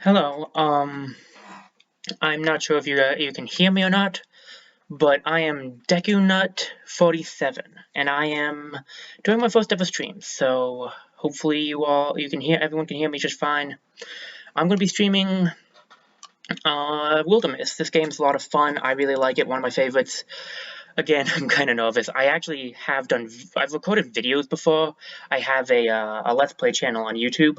Hello. I'm not sure if you can hear me or not, but I am DekuNut47, and I am doing my first ever stream. So hopefully everyone can hear me just fine. I'm going to be streaming Wildermyth. This game's a lot of fun. I really like it. One of my favorites. Again, I'm kind of nervous. I've recorded videos before. I have a Let's Play channel on YouTube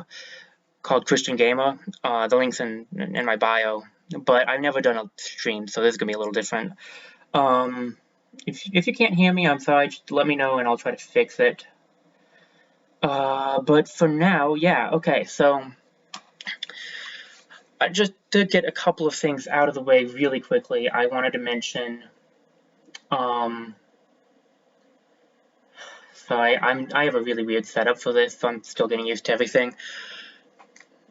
called Christian Gamer. The link's in my bio. But I've never done a stream, so this is gonna be a little different. Um, if you can't hear me, I'm sorry. Just let me know, and I'll try to fix it. But for now, yeah, okay. So just to get a couple of things out of the way really quickly, I wanted to mention. Um, I have a really weird setup for this, so I'm still getting used to everything.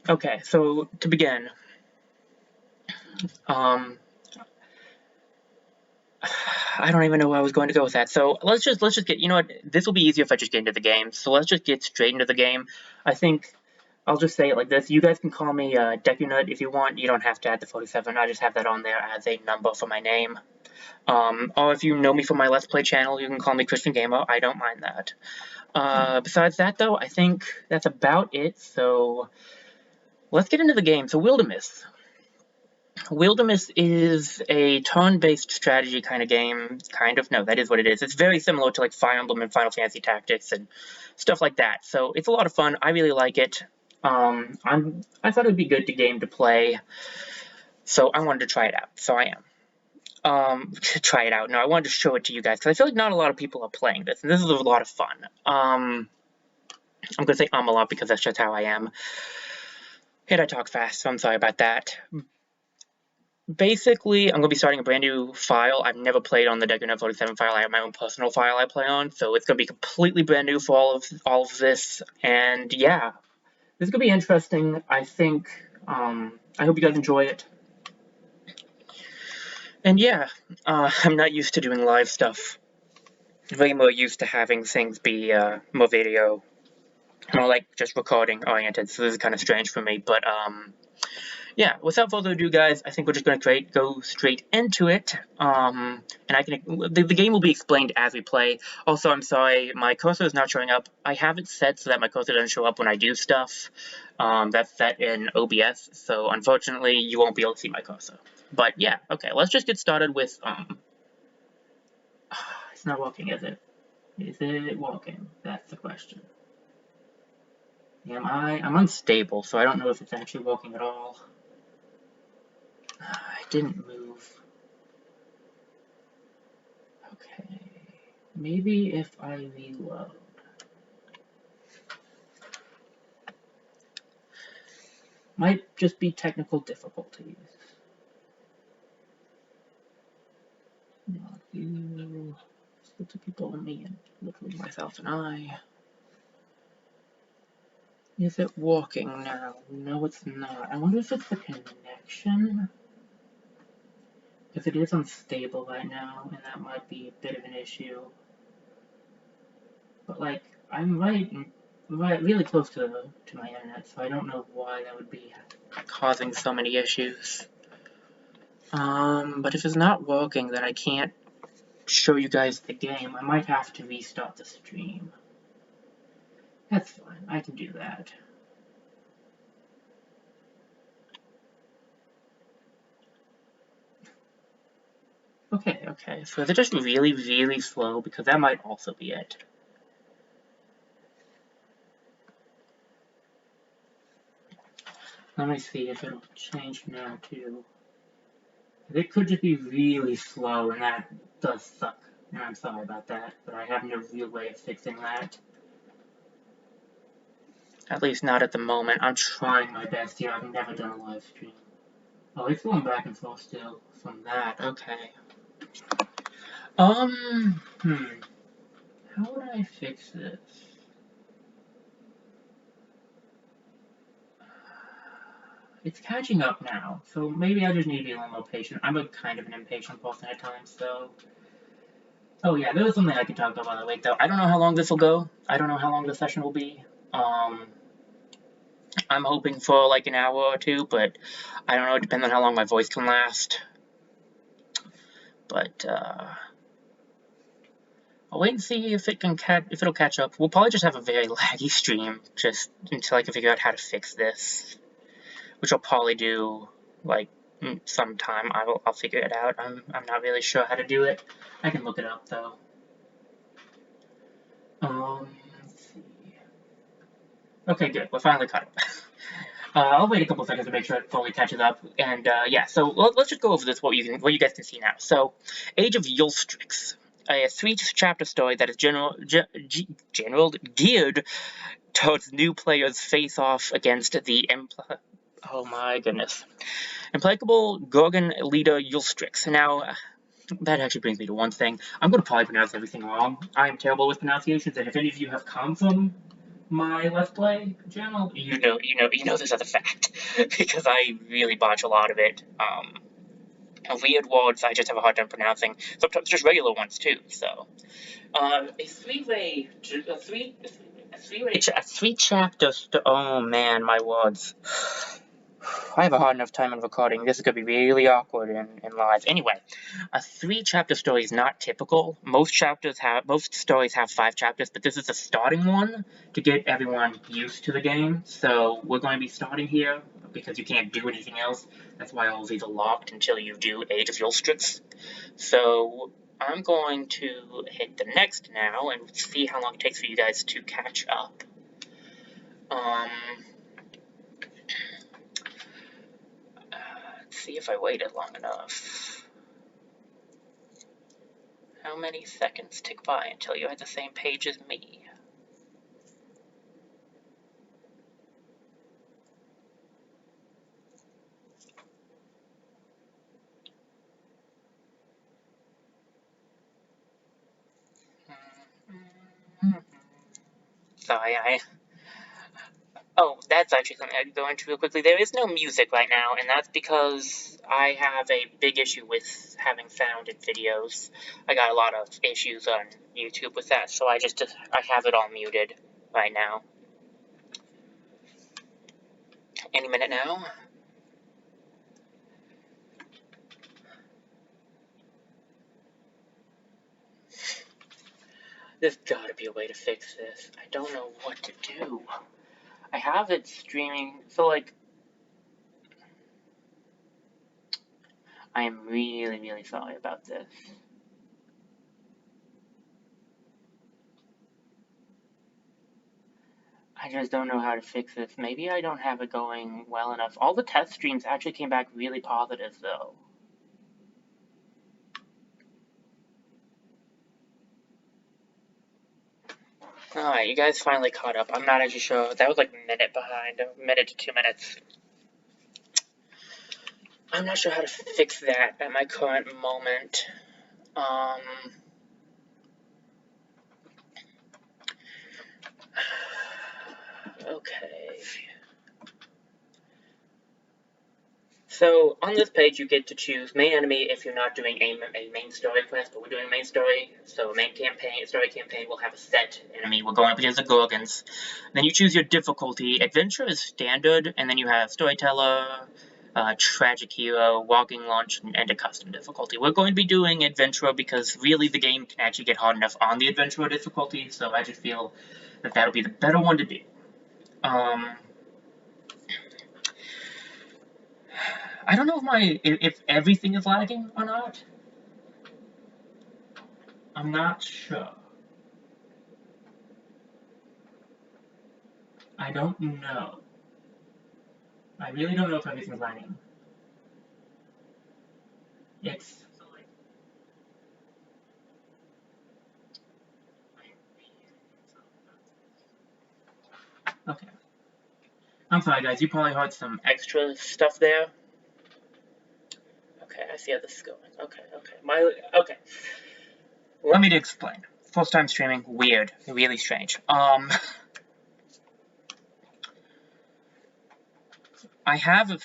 Okay, so to begin, um, I don't even know where I was going to go with that. So let's just get. You know what? This will be easier if I just get into the game. So let's just get straight into the game. I think I'll just say it like this. You guys can call me DekuNut if you want. You don't have to add the 47. I just have that on there as a number for my name. Or if you know me from my Let's Play channel, you can call me Christian Gamer. I don't mind that. Besides that, though, I think that's about it. So let's get into the game. So Wildermyth. Wildermyth is a turn-based strategy kind of game. Kind of. No, that is what it is. It's very similar to like Fire Emblem and Final Fantasy Tactics and stuff like that. So it's a lot of fun. I really like it. I thought it would be a good game to play, so I wanted to try it out. So I am. Try it out. No, I wanted to show it to you guys because I feel like not a lot of people are playing this, and this is a lot of fun. I'm gonna say a lot because that's just how I am. And I talk fast, so I'm sorry about that. Basically, I'm going to be starting a brand new file. I've never played on the DekuNut47 file. I have my own personal file I play on, so it's going to be completely brand new for all of this. And yeah, this is going to be interesting. I think. I hope you guys enjoy it. And yeah, I'm not used to doing live stuff. I'm way more used to having things be more video, more like just recording oriented. So this is kind of strange for me, but yeah, without further ado, guys, I think we're just going to go straight into it. And the game will be explained as we play. Also, I'm sorry, my cursor is not showing up. I have it set so that my cursor doesn't show up when I do stuff. That's set in OBS, so unfortunately, you won't be able to see my cursor. But yeah, okay, let's just get started with, it's not working, is it? Is it working? That's the question. I'm unstable, so I don't know if it's actually working at all. I didn't move. Okay. Maybe if I reload. Might just be technical difficulties. Not you. Still two people and me, and literally myself and I. Is it working now? No, it's not. I wonder if it's the connection. Because it is unstable right now, and that might be a bit of an issue. But like, I'm right really close to my internet, so I don't know why that would be causing so many issues. But if it's not working, then I can't show you guys the game. I might have to restart the stream. That's fine, I can do that. Okay, so they're just really, really slow, because that might also be it. Let me see if it'll change now, too. It could just be really slow, and that does suck. And I'm sorry about that, but I have no real way of fixing that. At least not at the moment. I'm trying my best here. I've never done a live stream. Oh, it's going back and forth still from that. Okay. How would I fix this? It's catching up now, so maybe I just need to be a little more patient. I'm a kind of an impatient person at times, so... Oh yeah, there was something I could talk about later, though. I don't know how long this will go. I don't know how long the session will be. I'm hoping for like an hour or two, but I don't know, it depends on how long my voice can last. But I'll wait and see if it'll catch up. We'll probably just have a very laggy stream just until I can figure out how to fix this, which I'll probably do like sometime. I'll figure it out. I'm not really sure how to do it. I can look it up though. Let's see. Okay, good. We're finally caught up. I'll wait a couple seconds to make sure it fully catches up. And yeah, so let's just go over this what you guys can see now. So, Age of Ulstryx, a 3-chapter story that is general geared towards new players face off against the oh my goodness, implacable Gorgon leader Ulstryx. Now, that actually brings me to one thing. I'm going to probably pronounce everything wrong. I am terrible with pronunciations, and if any of you have come from my Let's Play channel, you know this as a fact, because I really botch a lot of it. Weird words I just have a hard time pronouncing. Sometimes just regular ones too. So, a three chapter. Oh man, my words. I have a hard enough time in recording. This is going to be really awkward in live. Anyway, a 3-chapter story is not typical. Most stories have 5 chapters, but this is a starting one to get everyone used to the game. So we're going to be starting here because you can't do anything else. That's why all of these are locked until you do Age of Ulstryx. So I'm going to hit the next now and see how long it takes for you guys to catch up. See if I waited long enough. How many seconds tick by until you're at the same page as me? Sorry, Oh, that's actually something I can go into real quickly. There is no music right now, and that's because I have a big issue with having sound in videos. I got a lot of issues on YouTube with that, so I have it all muted right now. Any minute now. There's gotta be a way to fix this. I don't know what to do. I have it streaming, so like, I am really, really sorry about this. I just don't know how to fix this. Maybe I don't have it going well enough. All the test streams actually came back really positive, though. Alright, you guys finally caught up. I'm not actually sure. That was like a minute behind. A minute to 2 minutes. I'm not sure how to fix that at my current moment. Okay. So, on this page, you get to choose main enemy if you're not doing a main story quest, but we're doing a main story. So, main story campaign will have a set enemy. We're going up against the Gorgons. Then you choose your difficulty. Adventure is standard, and then you have storyteller, tragic hero, walking launch, and a custom difficulty. We're going to be doing adventure because really the game can actually get hard enough on the adventure difficulty, so I just feel that that'll be the better one to do. I don't know if everything is lagging or not. I'm not sure. I don't know. I really don't know if everything's lagging. It's okay. I'm sorry, guys. You probably heard some extra stuff there. Okay, I see how this is going. Okay. Let me explain. First time streaming, weird, really strange. I have it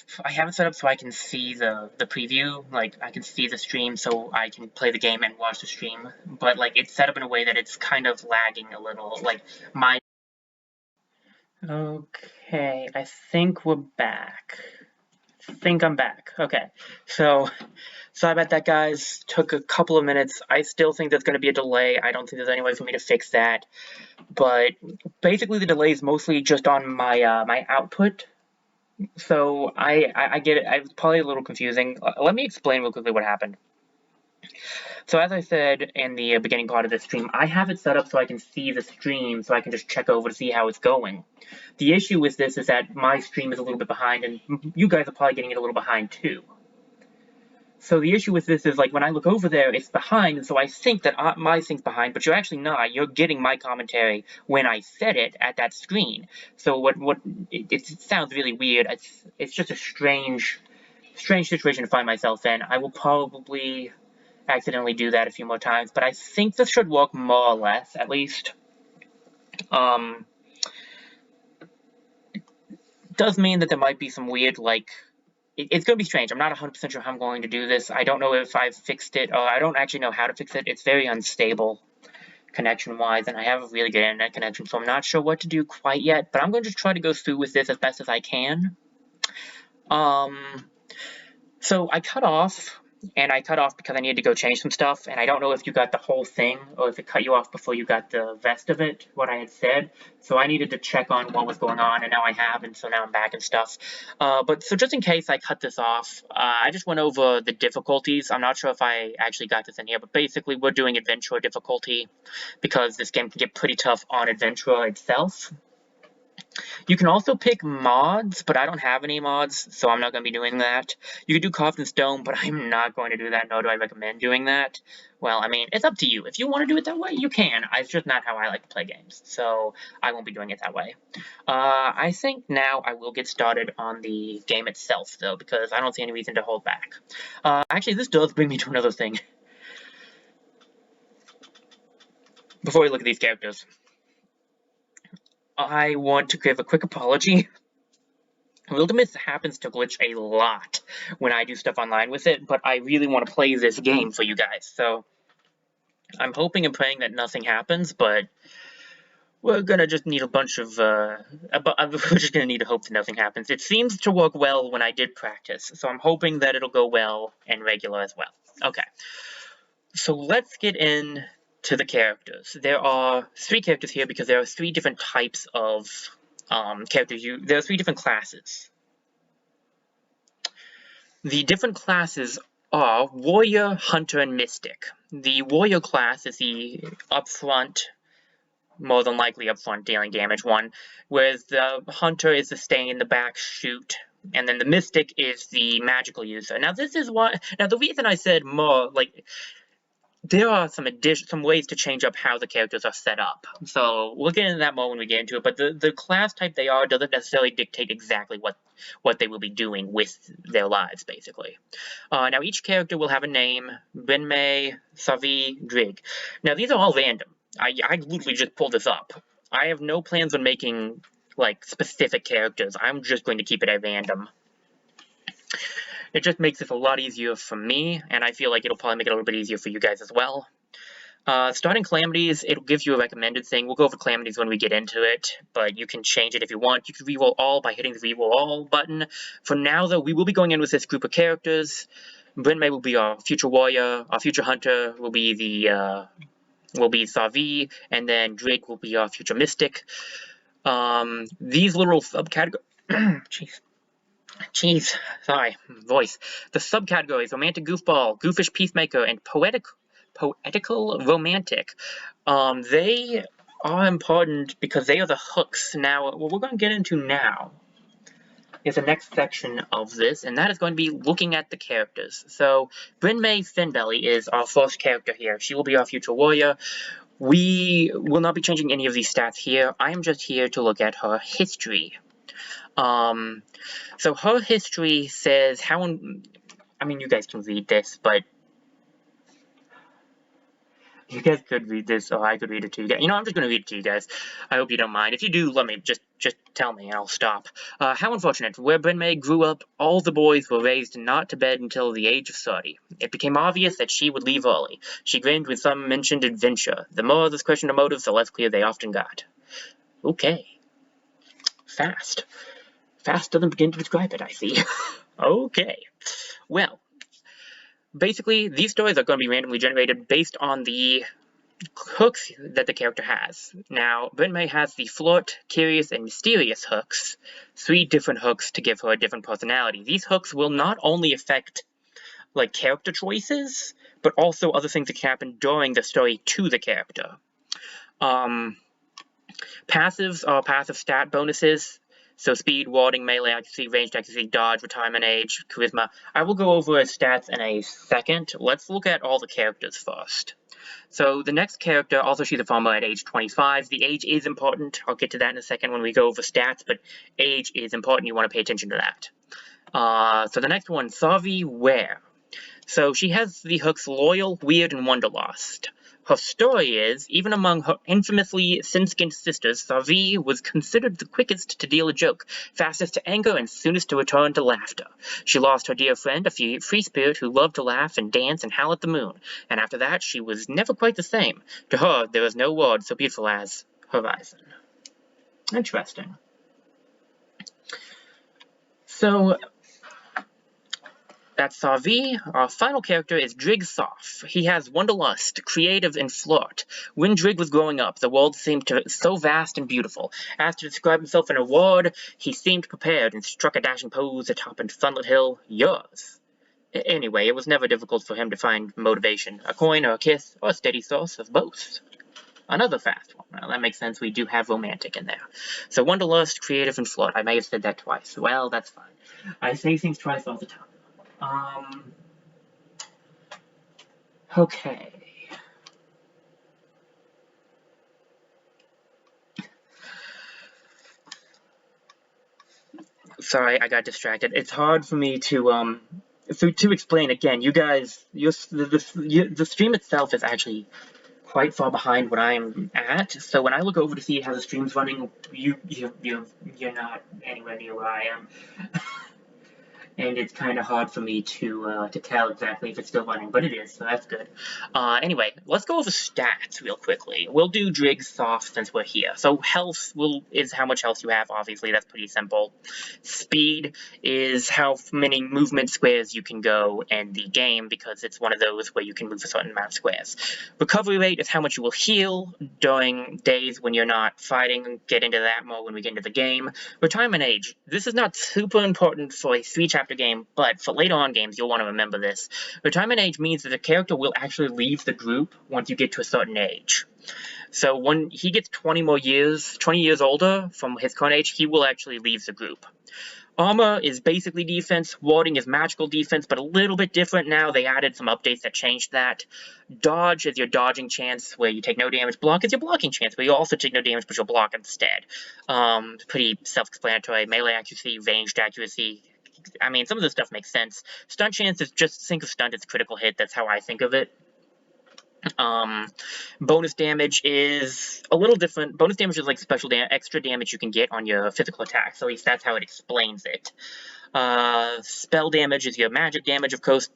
set up so I can see the preview, like I can see the stream so I can play the game and watch the stream, but like it's set up in a way that it's kind of lagging a little, like Okay, I think we're back. I think I'm back. Okay, so sorry about that, guys. Took a couple of minutes. I still think there's going to be a delay. I don't think there's any way for me to fix that. But basically, the delay is mostly just on my my output. So I get it. It's probably a little confusing. Let me explain real quickly what happened. So as I said in the beginning part of this stream, I have it set up so I can see the stream, so I can just check over to see how it's going. The issue with this is that my stream is a little bit behind, and you guys are probably getting it a little behind too. So the issue with this is, like, when I look over there, it's behind, and so I think that my thing's behind, but you're actually not. You're getting my commentary when I set it at that screen. So it sounds really weird. It's just a strange situation to find myself in. I will probably accidentally do that a few more times, but I think this should work more or less, at least. It does mean that there might be some weird, like, it's going to be strange. I'm not 100% sure how I'm going to do this. I don't know if I've fixed it, or I don't actually know how to fix it. It's very unstable connection-wise, and I have a really good internet connection, so I'm not sure what to do quite yet, but I'm going to try to go through with this as best as I can. So I cut off, and I cut off because I needed to go change some stuff, and I don't know if you got the whole thing, or if it cut you off before you got the rest of it, what I had said. So I needed to check on what was going on, and now I have, and so now I'm back and stuff. So just in case I cut this off, I just went over the difficulties. I'm not sure if I actually got this in here, but basically we're doing adventure difficulty, because this game can get pretty tough on adventure itself. You can also pick mods, but I don't have any mods, so I'm not going to be doing that. You can do carved in stone, but I'm not going to do that, nor do I recommend doing that. Well, I mean, it's up to you. If you want to do it that way, you can. It's just not how I like to play games, so I won't be doing it that way. I think now I will get started on the game itself, though, because I don't see any reason to hold back. Actually, this does bring me to another thing. Before we look at these characters, I want to give a quick apology. Wildermyth happens to glitch a lot when I do stuff online with it, but I really want to play this game for you guys, so I'm hoping and praying that nothing happens, but we're gonna just need a bunch of, we're just gonna need to hope that nothing happens. It seems to work well when I did practice, so I'm hoping that it'll go well and regular as well. Okay, so let's get in to the characters. There are 3 characters here because there are 3 different types of characters. There are 3 different classes. The different classes are Warrior, Hunter, and Mystic. The Warrior class is the upfront, more than likely upfront dealing damage one, whereas the Hunter is the stay in the back shoot, and then the Mystic is the magical user. Now this is why. Now the reason I said more, like, there are some ways to change up how the characters are set up. So we'll get into that more when we get into it, but the class type they are doesn't necessarily dictate exactly what they will be doing with their lives, basically. Now each character will have a name: Benmei, Savi, Drig. Now these are all random. I literally just pulled this up. I have no plans on making, like, specific characters. I'm just going to keep it at random. It just makes this a lot easier for me, and I feel like it'll probably make it a little bit easier for you guys as well. Starting Calamities, it'll give you a recommended thing. We'll go over Calamities when we get into it, but you can change it if you want. You can reroll all by hitting the reroll all button. For now, though, we will be going in with this group of characters. Brinmei will be our future warrior. Our future hunter will be Savi, and then Drake will be our future mystic. These little subcategories. Jeez, sorry, voice. The subcategories: romantic goofball, goofish peacemaker, and poetical romantic. They are important because they are the hooks. Now, what we're going to get into now is the next section of this, and that is going to be looking at the characters. So, Brinmei Finbelly is our first character here. She will be our future warrior. We will not be changing any of these stats here. I am just here to look at her history. So her history says I mean, you guys can read this, but you guys could read this, or I could read it to you guys. You know, I'm just going to read it to you guys. I hope you don't mind. If you do, let me just tell me, and I'll stop. How unfortunate. Where Brinmei grew up, all the boys were raised not to bed until the age of 30. It became obvious that she would leave early. She grinned with some mentioned adventure. The more this questioned her motives, the less clear they often got. Okay. Fast. Fast doesn't begin to describe it, I see. Okay. Well, basically, these stories are going to be randomly generated based on the hooks that the character has. Now, Wildermyth has the flirt, curious, and mysterious hooks, 3 different hooks to give her a different personality. These hooks will not only affect like character choices, but also other things that can happen during the story to the character. Passives are passive stat bonuses. So speed, warding, melee accuracy, ranged accuracy, dodge, retirement age, charisma. I will go over his stats in a second. Let's look at all the characters first. So the next character, also she's a farmer at age 25. The age is important. I'll get to that in a second when we go over stats, but age is important. You want to pay attention to that. So the next one, Savi Ware. So she has the hooks Loyal, Weird, and Wanderlust. Her story is, even among her infamously sin-skinned sisters, Savi was considered the quickest to deal a joke, fastest to anger, and soonest to return to laughter. She lost her dear friend, a free spirit who loved to laugh and dance and howl at the moon, and after that she was never quite the same. To her, there was no word so beautiful as horizon. Interesting. So, that's Savi. Our final character is Drigsoff. He has Wanderlust, creative, and flirt. When Drig was growing up, the world seemed so vast and beautiful. Asked to describe himself in a word, he seemed prepared and struck a dashing pose atop a sunlit hill. Yours. Anyway, it was never difficult for him to find motivation, a coin or a kiss, or a steady source of both. Another fast one. Well, that makes sense. We do have romantic in there. So Wanderlust, creative, and flirt. I may have said that twice. Well, that's fine. I say things twice all the time. Okay. Sorry, I got distracted. It's hard for me to explain again. You guys, the stream itself is actually quite far behind what I'm at. So when I look over to see how the stream's running, you're not anywhere near where I am. And it's kind of hard for me to tell exactly if it's still running, but it is, so that's good. Anyway, let's go over stats real quickly. We'll do Drigsoff since we're here. So health is how much health you have, obviously, that's pretty simple. Speed is how many movement squares you can go in the game, because it's one of those where you can move a certain amount of squares. Recovery rate is how much you will heal during days when you're not fighting. Get into that more when we get into the game. Retirement age. This is not super important for a 3-chapter game, but for later on games, you'll want to remember this. Retirement age means that the character will actually leave the group once you get to a certain age. So when he gets 20 years older from his current age, he will actually leave the group. Armor is basically defense, warding is magical defense, but a little bit different now. They added some updates that changed that. Dodge is your dodging chance, where you take no damage. Block is your blocking chance, where you also take no damage, but you'll block instead. Pretty self-explanatory. Melee accuracy, ranged accuracy. I mean, some of this stuff makes sense. Stunt chance is just think of stunt as critical hit. That's how I think of it. Bonus damage is a little different. Bonus damage is like extra damage you can get on your physical attacks. At least that's how it explains it. Spell damage is your magic damage, of course.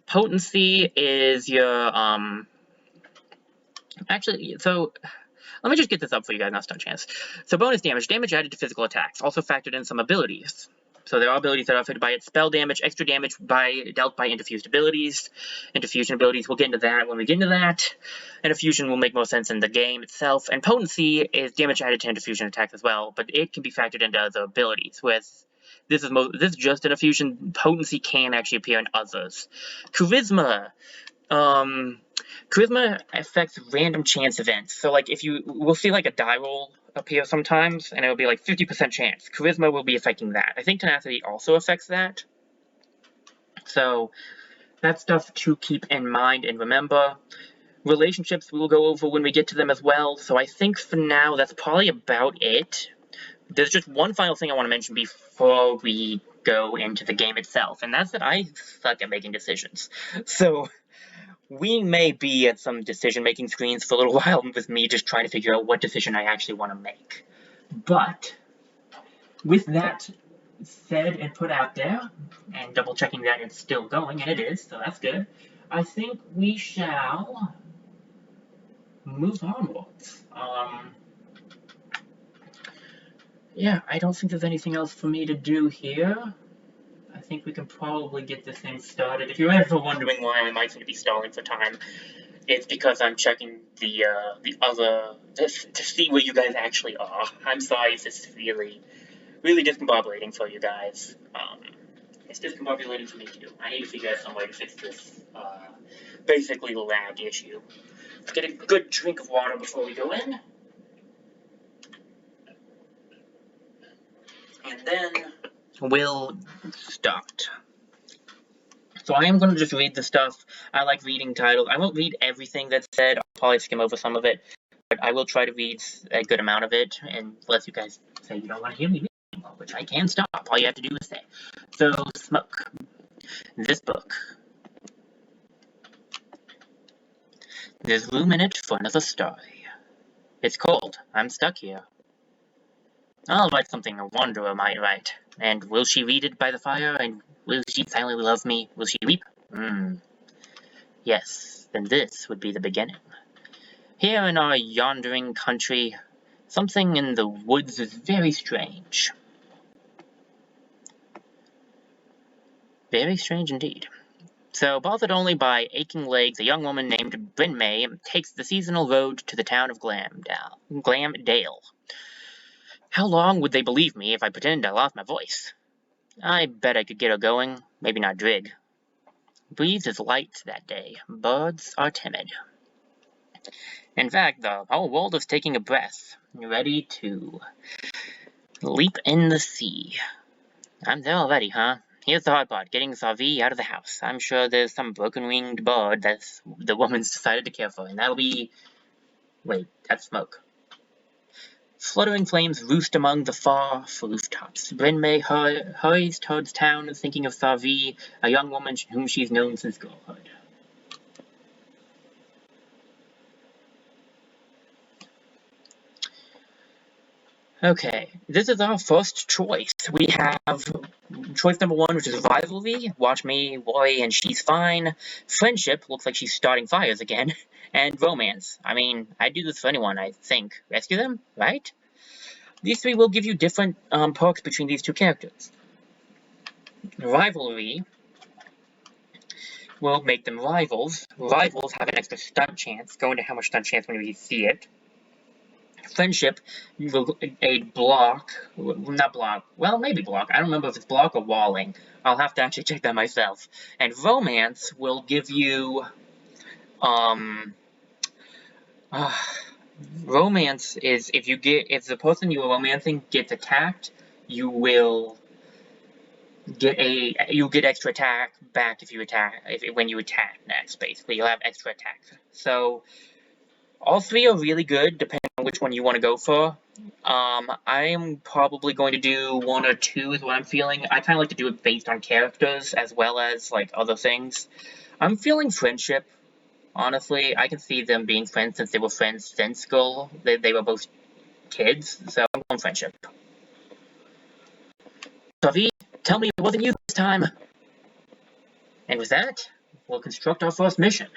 Potency is your actually, so let me just get this up for you guys, not stunt chance. So bonus damage added to physical attacks, also factored in some abilities. So there are abilities that are affected by it. Spell damage, extra damage dealt by interfused abilities. Interfusion abilities, we'll get into that when we get into that. Interfusion will make more sense in the game itself. And potency is damage added to interfusion attacks as well, but it can be factored into other abilities. Whereas this is just an infusion. Potency can actually appear in others. Charisma. Charisma affects random chance events. So like we'll see like a die roll appear sometimes, and it'll be like 50% chance. Charisma will be affecting that. I think tenacity also affects that. So that's stuff to keep in mind and remember. Relationships we will go over when we get to them as well. So I think for now that's probably about it. There's just one final thing I want to mention before we go into the game itself, and that's that I suck at making decisions. So we may be at some decision-making screens for a little while with me just trying to figure out what decision I actually want to make. But with that said and put out there, and double-checking that it's still going, and it is, so that's good, I think we shall move onwards. yeah, I don't think there's anything else for me to do here. I think we can probably get this thing started. If you're ever wondering why I might seem to be stalling for time, it's because I'm checking the other to see where you guys actually are. I'm sorry if this is really discombobulating for you guys. It's discombobulating for me too. I need to figure out some way to fix this basically lag issue. Let's get a good drink of water before we go in, and then we'll start. So I am going to just read the stuff. I like reading titles. I won't read everything that's said. I'll probably skim over some of it, but I will try to read a good amount of it, and unless you guys say you don't want to hear me read anymore, which I can stop. All you have to do is say. So, Smoke. This book. There's room in it for another story. It's cold. I'm stuck here. I'll write something a wanderer might write. And will she read it by the fire? And will she silently love me? Will she weep? Yes, then this would be the beginning. Here in our yondering country, something in the woods is very strange. Very strange indeed. So, bothered only by aching legs, a young woman named Brynmay takes the seasonal road to the town of Glamdale. How long would they believe me if I pretended I lost my voice? I bet I could get her going, maybe not Drig. Breeze is light that day. Birds are timid. In fact, the whole world is taking a breath, ready to leap in the sea. I'm there already, huh? Here's the hard part, getting Savi out of the house. I'm sure there's some broken-winged bird that the woman's decided to care for, and that'll be... Wait, that's Smoke. Fluttering flames roost among the far rooftops. Brynmay hurries towards town, thinking of Savi, a young woman whom she's known since girlhood. Okay, this is our first choice. We have choice number 1, which is rivalry. Watch me worry and she's fine. Friendship, looks like she's starting fires again. And romance. I mean, I'd do this for anyone, I think. Rescue them, right? These 3 will give you different perks between these 2 characters. Rivalry will make them rivals. Rivals have an extra stunt chance. Go into how much stunt chance when you see it. Friendship will not block, well, maybe block. I don't remember if it's block or walling. I'll have to actually check that myself. And romance will give you, romance is if the person you are romancing gets attacked, you'll get extra attack back when you attack next, basically. You'll have extra attack. So, all 3 are really good, depending on which one you want to go for. I'm probably going to do 1 or 2 is what I'm feeling. I kind of like to do it based on characters as well as, like, other things. I'm feeling friendship, honestly. I can see them being friends since they were friends since school. They were both kids, so I'm going friendship. Savi, tell me it wasn't you this time. And with that, we'll construct our first mission.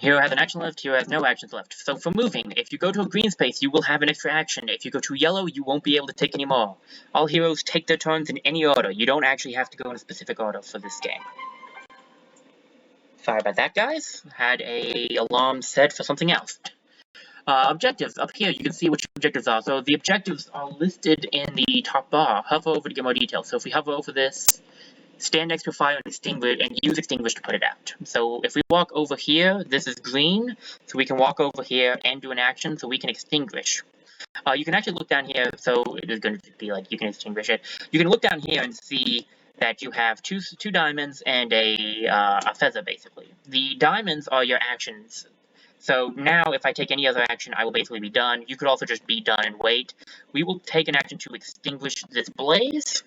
Hero has an action left, hero has no actions left. So for moving, if you go to a green space, you will have an extra action. If you go to yellow, you won't be able to take any more. All heroes take their turns in any order. You don't actually have to go in a specific order for this game. Sorry about that, guys. Had a alarm set for something else. Objectives. Up here, you can see what your objectives are. So the objectives are listed in the top bar. Hover over to get more details. So if we hover over this, stand next to a fire and use extinguish to put it out. So if we walk over here, this is green, so we can walk over here and do an action, so we can extinguish. You can actually look down here, so it is going to be like you can extinguish it. You can look down here and see that you have two diamonds and a feather, basically. The diamonds are your actions. So now, if I take any other action, I will basically be done. You could also just be done and wait. We will take an action to extinguish this blaze,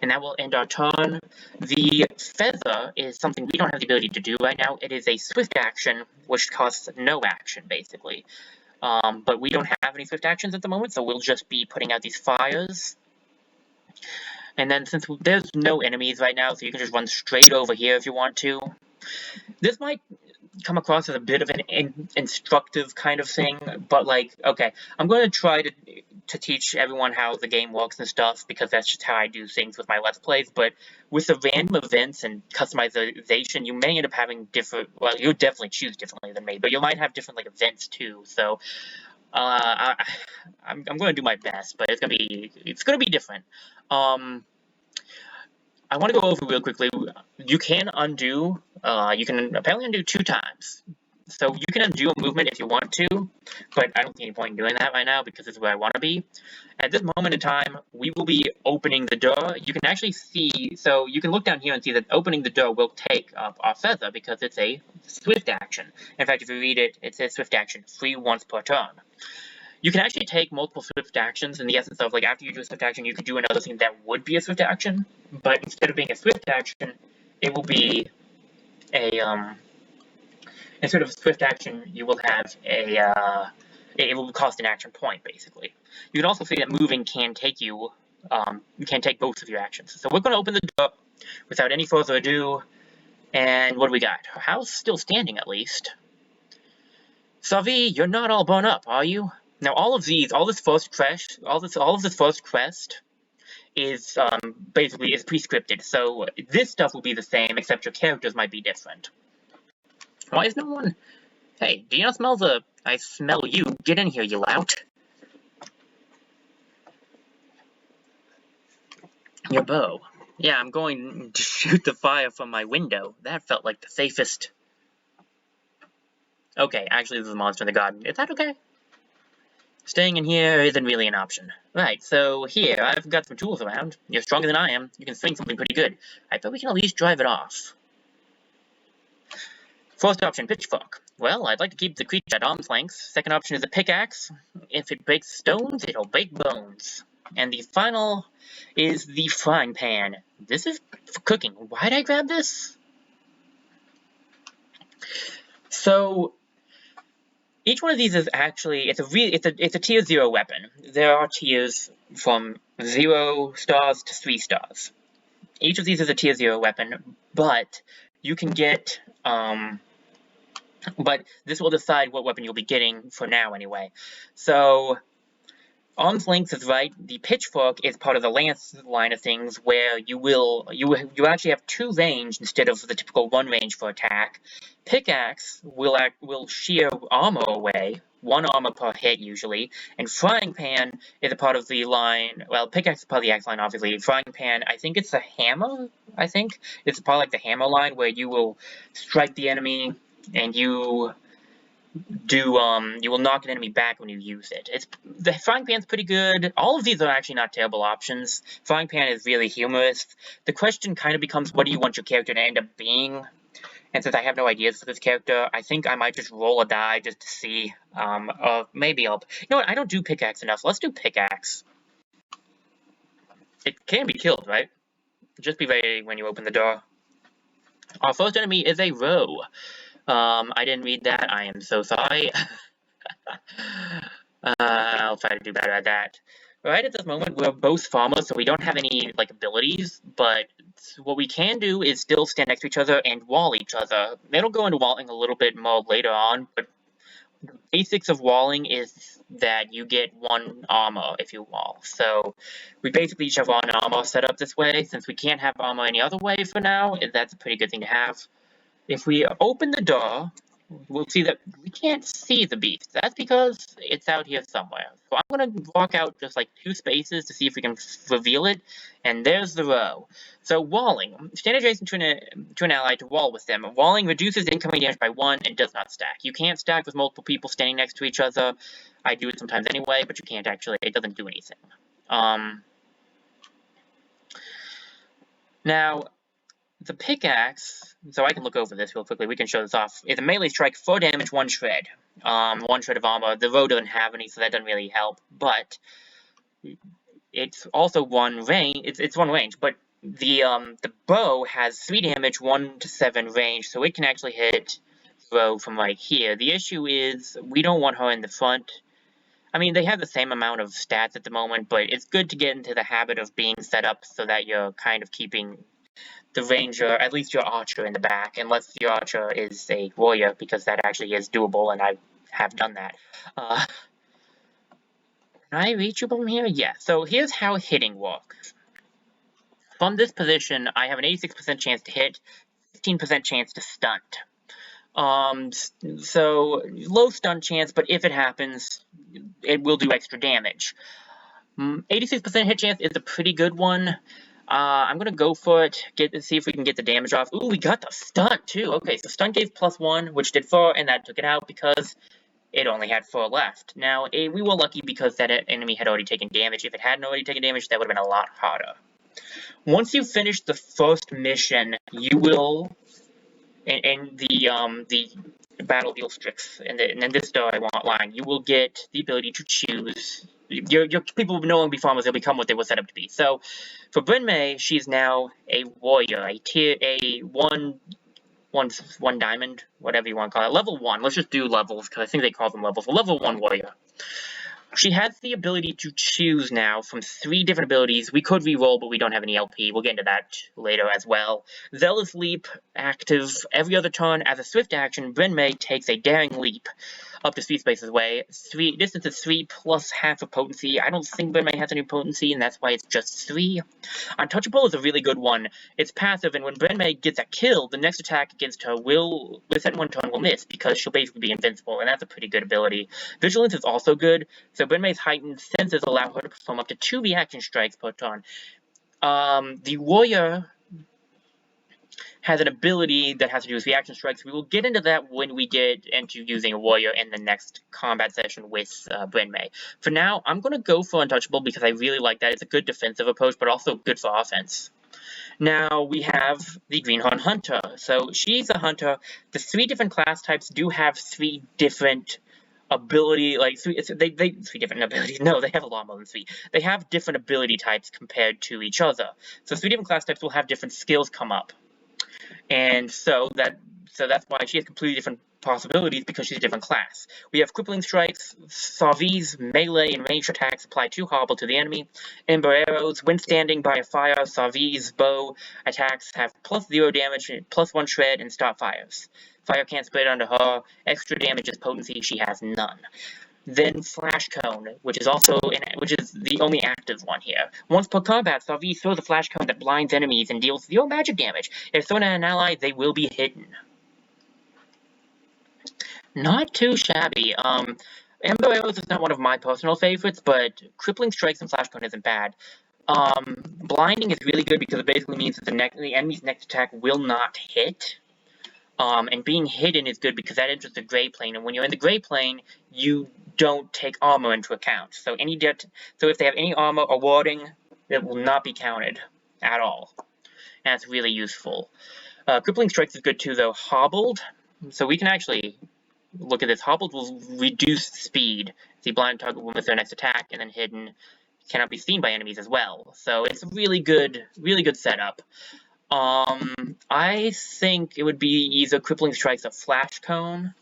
and that will end our turn. The feather is something we don't have the ability to do right now. It is a swift action, which costs no action, basically. But we don't have any swift actions at the moment, so we'll just be putting out these fires. And then since there's no enemies right now, so you can just run straight over here if you want to. This might come across as a bit of an instructive kind of thing, but like, okay, I'm going to try to teach everyone how the game works and stuff, because that's just how I do things with my Let's Plays, but with the random events and customization, you may end up having different, well, you'll definitely choose differently than me, but you might have different, like, events too, so, I'm going to do my best, but it's going to be different. I want to go over real quickly. You can undo, you can apparently undo 2 times. So you can undo a movement if you want to, but I don't see any point in doing that right now because this is where I want to be. At this moment in time, we will be opening the door. You can actually see, so you can look down here and see that opening the door will take up our feather because it's a swift action. In fact, if you read it, it says swift action, free once per turn. You can actually take multiple swift actions in the essence of, like, after you do a swift action, you could do another thing that would be a swift action, but instead of being a swift action, it will be instead of a swift action, you will have it will cost an action point, basically. You can also see that moving can take can take both of your actions. So we're going to open the door without any further ado, and what do we got? Our house still standing, at least. Savi, you're not all burnt up, are you? Now, all of this first quest is basically pre-scripted. So this stuff will be the same, except your characters might be different. Why is no one? Hey, do you not smell the? I smell you. Get in here, you lout. Your bow. Yeah, I'm going to shoot the fire from my window. That felt like the safest. Okay, actually, there's a monster in the garden. Is that okay? Staying in here isn't really an option. Right, so here, I've got some tools around. You're stronger than I am. You can swing something pretty good. I bet we can at least drive it off. First option, pitchfork. Well, I'd like to keep the creature at arm's length. Second option is a pickaxe. If it breaks stones, it'll break bones. And the final is the frying pan. This is for cooking. Why'd I grab this? So each one of these is actually it's a tier 0 weapon. There are tiers from 0 stars to 3 stars. Each of these is a tier 0 weapon, but you can get but this will decide what weapon you'll be getting for now anyway. So arm's length is right. The pitchfork is part of the lance line of things, where you actually have 2 range instead of the typical 1 range for attack. Pickaxe will shear armor away, 1 armor per hit usually, and frying pan is a part of the line. Well, pickaxe is part of the axe line, obviously. Frying pan, I think it's a hammer. I think it's part of like the hammer line, where you will strike the enemy and you will knock an enemy back when you use it. The frying pan's pretty good. All of these are actually not terrible options. Frying pan is really humorous. The question kind of becomes, what do you want your character to end up being? And since I have no ideas for this character, I think I might just roll a die just to see. Maybe I'll... You know what? I don't do pickaxe enough. Let's do pickaxe. It can be killed, right? Just be ready when you open the door. Our first enemy is a roe. I didn't read that. I am so sorry. I'll try to do better at that. Right at this moment, we're both farmers, so we don't have any, like, abilities, but what we can do is still stand next to each other and wall each other. It'll go into walling a little bit more later on, but the basics of walling is that you get 1 armor if you wall. So we basically each have 1 armor set up this way. Since we can't have armor any other way for now, that's a pretty good thing to have. If we open the door, we'll see that we can't see the beast. That's because it's out here somewhere. So I'm going to walk out just like 2 spaces to see if we can reveal it, and there's the row. So walling. Stand adjacent to an ally to wall with them. Walling reduces incoming damage by 1 and does not stack. You can't stack with multiple people standing next to each other. I do it sometimes anyway, but you can't actually. It doesn't do anything. Now, the pickaxe, so I can look over this real quickly, we can show this off, is a melee strike, 4 damage, 1 shred. 1 shred of armor. The row doesn't have any, so that doesn't really help, but it's also 1 range, it's 1 range, but the bow has 3 damage, 1 to 7 range, so it can actually hit the row from right here. The issue is, we don't want her in the front. I mean, they have the same amount of stats at the moment, but it's good to get into the habit of being set up so that you're kind of keeping the ranger, at least your archer in the back, unless your archer is a warrior, because that actually is doable, and I have done that. Can I reach you from here? Yeah, so here's how hitting works. From this position, I have an 86% chance to hit, 15% chance to stunt. So low stun chance, but if it happens, it will do extra damage. 86% hit chance is a pretty good one. I'm gonna go for it, see if we can get the damage off. Ooh, we got the stunt too. Okay, so stun gave +1, which did 4, and that took it out because it only had 4 left. Now, we were lucky because that enemy had already taken damage. If it hadn't already taken damage, that would have been a lot harder. Once you finish the first mission, you will, in the Battle of Ulstryx, and in this storyline line, you will get the ability to choose. Your people will no longer be farmers; they'll become what they were set up to be. So, for Brynmay, she's now a warrior, a one diamond, whatever you want to call it, level 1. Let's just do levels because I think they call them levels. A level 1 warrior. She has the ability to choose now from 3 different abilities. We could re-roll, but we don't have any LP. We'll get into that later as well. Zealous Leap, active every other turn. As a swift action, Brynmay takes a Daring Leap up to 3 spaces away. Distance is 3 plus half of potency. I don't think Brynmay has any potency, and that's why it's just 3. Untouchable is a really good one. It's passive, and when Brynmay gets a kill, the next attack against her will, within 1 turn, will miss, because she'll basically be invincible, and that's a pretty good ability. Vigilance is also good, so Brynmay's heightened senses allow her to perform up to 2 reaction strikes per turn. The warrior has an ability that has to do with reaction strikes. We will get into that when we get into using a warrior in the next combat session with Brynmay. For now, I'm going to go for Untouchable because I really like that. It's a good defensive approach, but also good for offense. Now we have the Greenhorn Hunter. So she's a hunter. The 3 different class types do have 3 different ability, like 3 different abilities. No, they have a lot more than 3. They have different ability types compared to each other. So 3 different class types will have different skills come up. And so that's why she has completely different possibilities, because she's a different class. We have Crippling Strikes, Savi's melee and ranged attacks apply 2 hobble to the enemy. Ember Arrows, when standing by a fire, Savi's bow attacks have +0 damage, +1 shred, and stop fires. Fire can't spread onto her. Extra damage is potency, she has none. Then Flash Cone, which is the only active one here. Once per combat, Savi throws a Flash Cone that blinds enemies and deals 0 magic damage. If thrown at an ally, they will be hidden. Not too shabby. Ember Arrows is not one of my personal favorites, but Crippling Strikes and Flash Cone isn't bad. Blinding is really good because it basically means that the enemy's next attack will not hit. And being hidden is good because that enters the gray plane, and when you're in the gray plane, you don't take armor into account. So if they have any armor or warding, it will not be counted at all. And that's really useful. Crippling Strikes is good too, though. Hobbled, so we can actually look at this. Hobbled will reduce speed. The blind target will miss their next attack, and then hidden cannot be seen by enemies as well. So it's a really good setup. I think it would be either Crippling Strikes or Flash Cone.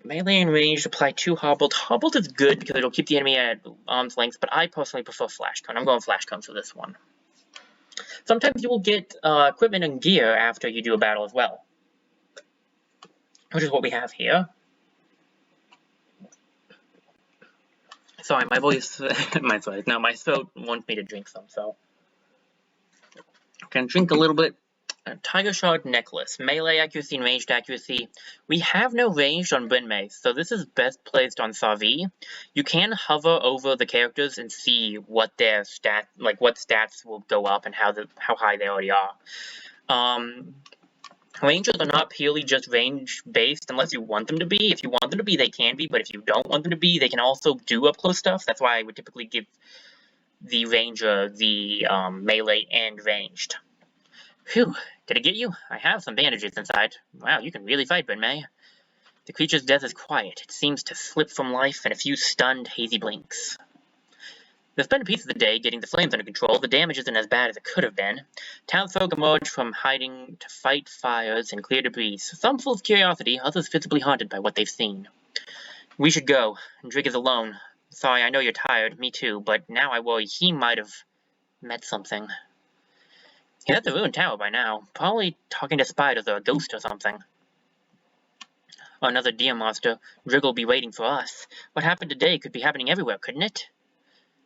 Melee and ranged apply 2 Hobbled. Hobbled is good because it'll keep the enemy at arm's length, but I personally prefer Flash Cone. I'm going Flash Cone for this one. Sometimes you will get equipment and gear after you do a battle as well, which is what we have here. Sorry, my voice, my throat wants me to drink some, so I'm gonna drink a little bit. Tiger Shard Necklace, melee accuracy and ranged accuracy. We have no ranged on Brynmay, so this is best placed on Savi. You can hover over the characters and see what their what stats will go up and how high they already are. Rangers are not purely just range based unless you want them to be. If you want them to be, they can be, but if you don't want them to be, they can also do up close stuff. That's why I would typically give the ranger the melee and ranged. Phew, did it get you? I have some bandages inside. Wow, you can really fight, Brynmay. The creature's death is quiet. It seems to slip from life in a few stunned, hazy blinks. They've spent a piece of the day getting the flames under control. The damage isn't as bad as it could have been. Townsfolk emerge from hiding to fight fires and clear debris. Some full of curiosity, others visibly haunted by what they've seen. We should go. Drigg is alone. Sorry, I know you're tired. Me too. But now I worry he might have met something. He's at the ruined tower by now, probably talking to spiders or a ghost or something. Or another deer monster. Drig'll will be waiting for us. What happened today could be happening everywhere, couldn't it?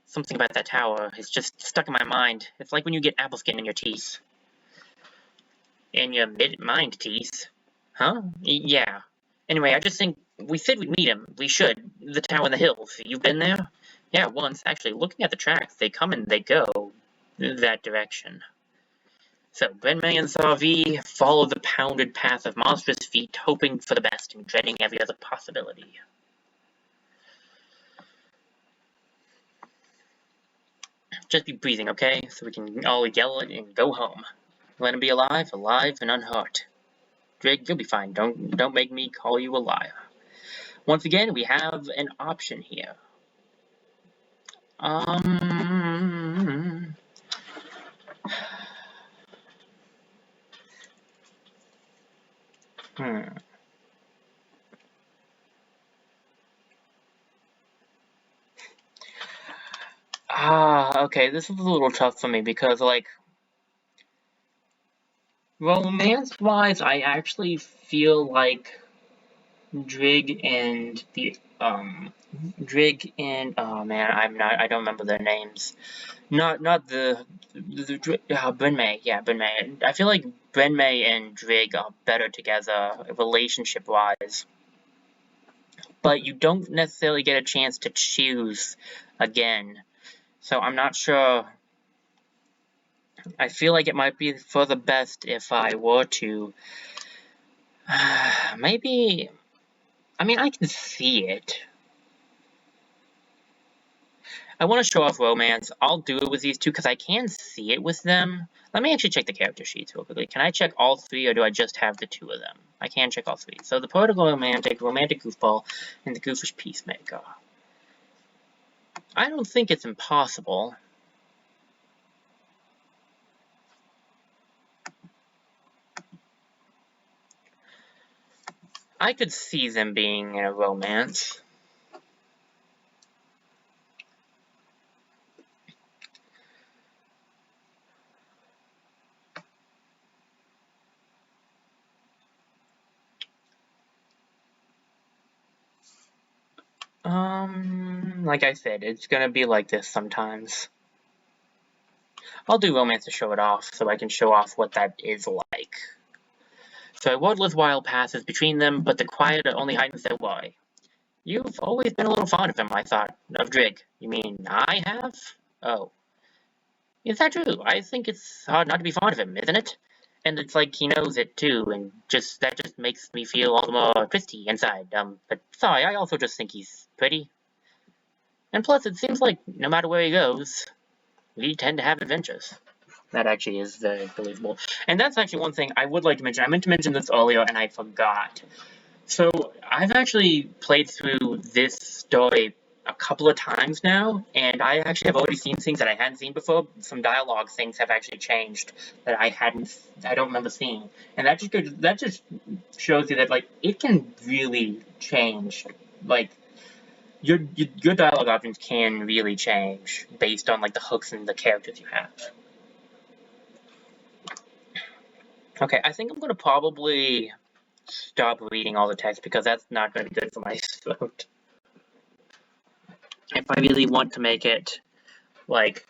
Something about that tower is just stuck in my mind. It's like when you get apple skin in your teeth. In your mind teeth? Huh? Yeah. Anyway, I just think we said we'd meet him. We should. The tower in the hills. You've been there? Yeah, once. Actually, looking at the tracks, they come and they go that direction. So, Brenmay and Sarvi follow the pounded path of monstrous feet, hoping for the best and dreading every other possibility. Just be breathing, okay? So we can all yell it and go home. Let him be alive and unhurt. Drake, you'll be fine. Don't make me call you a liar. Once again, we have an option here. Okay, this is a little tough for me because, like, romance-wise, I actually feel like Drig and oh man, I don't remember their names. Not the Brenmay, yeah, Brenmay. I feel like Brenmay and Drig are better together, relationship-wise. But you don't necessarily get a chance to choose again. So I'm not sure. I feel like it might be for the best if I were to. Maybe. I mean, I can see it. I want to show off romance. I'll do it with these two because I can see it with them. Let me actually check the character sheets real quickly. Can I check all three or do I just have the two of them? I can check all three. So the poetical romantic goofball, and the goofish peacemaker. I don't think it's impossible. I could see them being in a romance. Like I said, it's gonna be like this sometimes. I'll do romance to show it off, so I can show off what that is like. So a wordless while passes between them, but the quiet only heightens their worry. You've always been a little fond of him, I thought. Of Drig. You mean I have? Oh. Is that true? I think it's hard not to be fond of him, isn't it? And it's like he knows it too, and that just makes me feel all the more twisty inside. But sorry, I also just think he's pretty. And plus, it seems like no matter where he goes, we tend to have adventures. That actually is very believable. And that's actually one thing I would like to mention. I meant to mention this earlier, and I forgot. So, I've actually played through this story a couple of times now, and I actually have already seen things that I hadn't seen before. Some dialogue things have actually changed that I don't remember seeing. And that just shows you that, like, it can really change. Like, your dialogue options can really change based on like the hooks and the characters you have. Okay, I think I'm gonna probably stop reading all the text because that's not gonna be good for my throat. If I really want to make it like